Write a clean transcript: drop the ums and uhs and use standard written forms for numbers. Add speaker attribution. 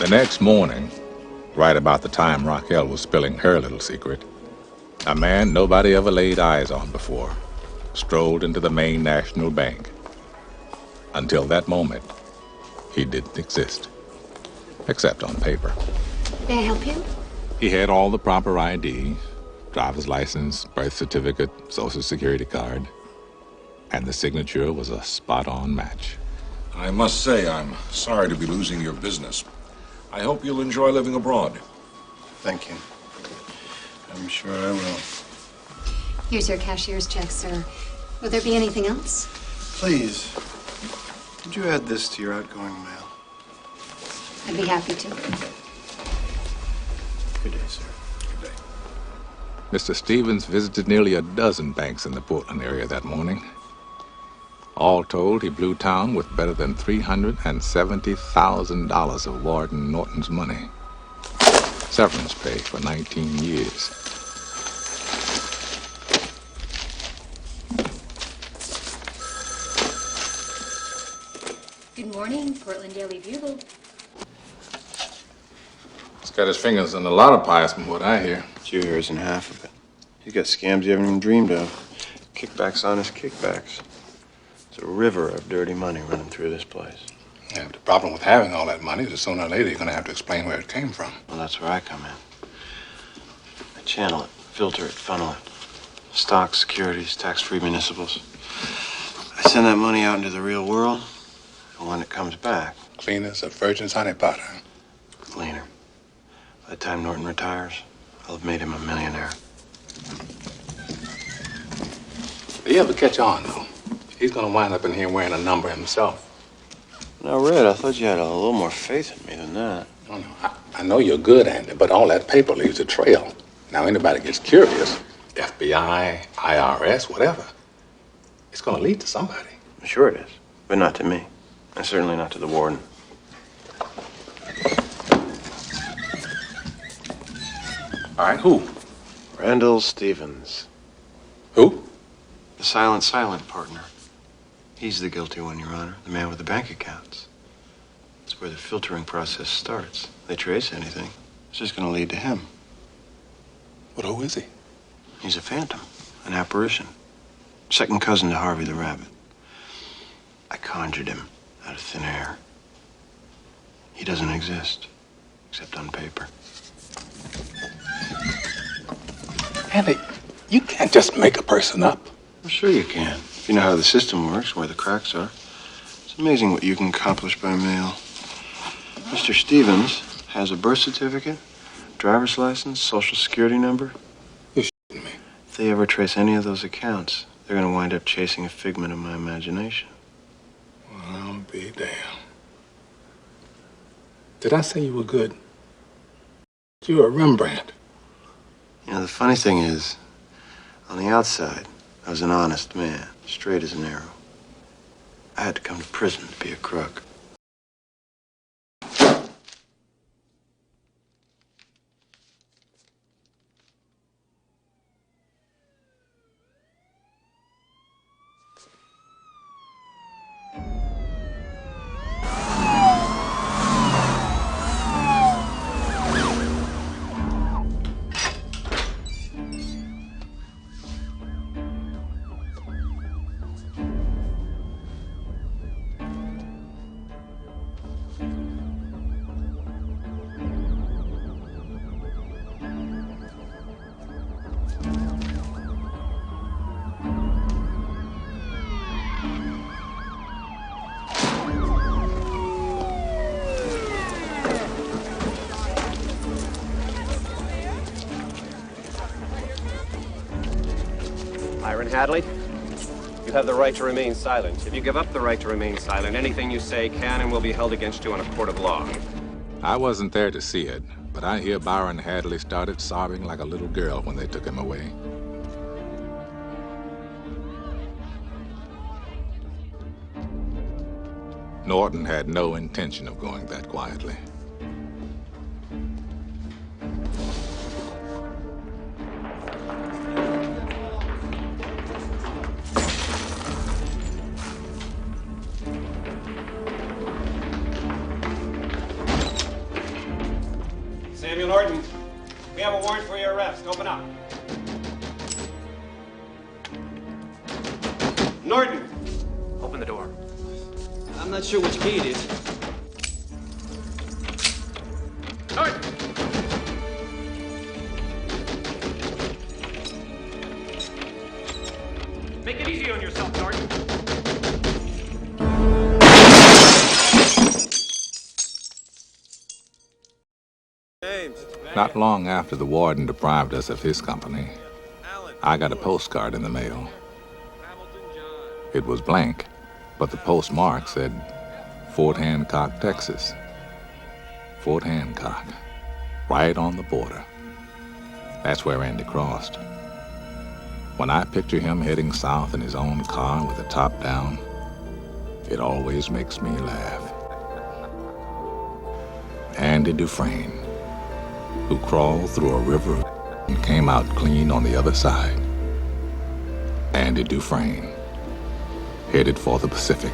Speaker 1: The next morning, right about the time Raquel was spilling her little secret, a man nobody ever laid eyes on before strolled into the Maine National Bank. Until that moment, he didn't exist, except on paper.
Speaker 2: May I help you?
Speaker 1: He had all the proper ID, driver's license, birth certificate, social security card, and the signature was a spot-on match.
Speaker 3: I must say, I'm sorry to be losing your business. I hope you'll enjoy living abroad.
Speaker 4: Thank you. I'm sure I will.
Speaker 2: Here's your cashier's check, sir. Will there be anything else?
Speaker 4: Please, could you add this to your outgoing mail?
Speaker 2: I'd be happy to.
Speaker 4: Good day, sir.
Speaker 3: Good day.
Speaker 1: Mr. Stevens visited nearly a dozen banks in the Portland area that morning. All told, he blew town with better than $370,000 of Warden Norton's money. Severance pay for 19 years.
Speaker 2: Good morning, Portland Daily Bugle.
Speaker 1: He's got his fingers in a lot of pies from what I hear.
Speaker 4: 2 years and half of it. He's got scams you haven't even dreamed of. Kickbacks on his kickbacks. There's a river of dirty money running through this place.
Speaker 5: Yeah, but the problem with having all that money is that sooner or later you're going to have to explain where it came from.
Speaker 4: Well, that's where I come in. I channel it, filter it, funnel it. Stocks, securities, tax-free municipals. I send that money out into the real world, and when it comes back...
Speaker 5: Clean as a virgin's honey pot, huh?
Speaker 4: Cleaner. By the time Norton retires, I'll have made him a millionaire.
Speaker 5: Do you ever catch on, though? He's going to wind up in here wearing a number himself.
Speaker 4: Now, Red, I thought you had a little more faith in me than that.
Speaker 5: No, I know you're good, Andy, but all that paper leaves a trail. Now, anybody gets curious, FBI, IRS, whatever, it's going to lead to somebody.
Speaker 4: Sure it is, but not to me. And certainly not to the warden.
Speaker 5: All right, who?
Speaker 4: Randall Stevens.
Speaker 5: Who?
Speaker 4: The silent partner. He's the guilty one, Your Honor. The man with the bank accounts. That's where the filtering process starts. They trace anything, it's just going to lead to him.
Speaker 5: But who is he?
Speaker 4: He's a phantom, an apparition. Second cousin to Harvey the Rabbit. I conjured him out of thin air. He doesn't exist, except on paper.
Speaker 5: Andy, you can't just make a person up.
Speaker 4: Well, sure you can. If you know how the system works, where the cracks are. It's amazing what you can accomplish by mail. Mr. Stevens has a birth certificate, driver's license, social security number.
Speaker 5: You're shitting me.
Speaker 4: If they ever trace any of those accounts, they're going to wind up chasing a figment of my imagination.
Speaker 5: Well, I'll be damned. Did I say you were good? You're a Rembrandt.
Speaker 4: You know, the funny thing is, on the outside, I was an honest man, straight as an arrow. I had to come to prison to be a crook.
Speaker 6: Hadley, you have the right to remain silent. If you give up the right to remain silent, anything you say can and will be held against you in a court of law.
Speaker 1: I wasn't there to see it, but I hear Byron Hadley started sobbing like a little girl when they took him away. Norton had no intention of going that quietly.
Speaker 6: Samuel Norton, we have a warrant for your arrest. Open up. Norton! Open the door.
Speaker 7: I'm not sure which key it is.
Speaker 6: Norton! Make it easy on yourself, Norton.
Speaker 1: Not long after the warden deprived us of his company, I got a postcard in the mail. It was blank, but the postmark said Fort Hancock, Texas. Fort Hancock, right on the border. That's where Andy crossed. When I picture him heading south in his own car with the top down, it always makes me laugh. Andy Dufresne, who crawled through a river and came out clean on the other side. Andy Dufresne, headed for the Pacific.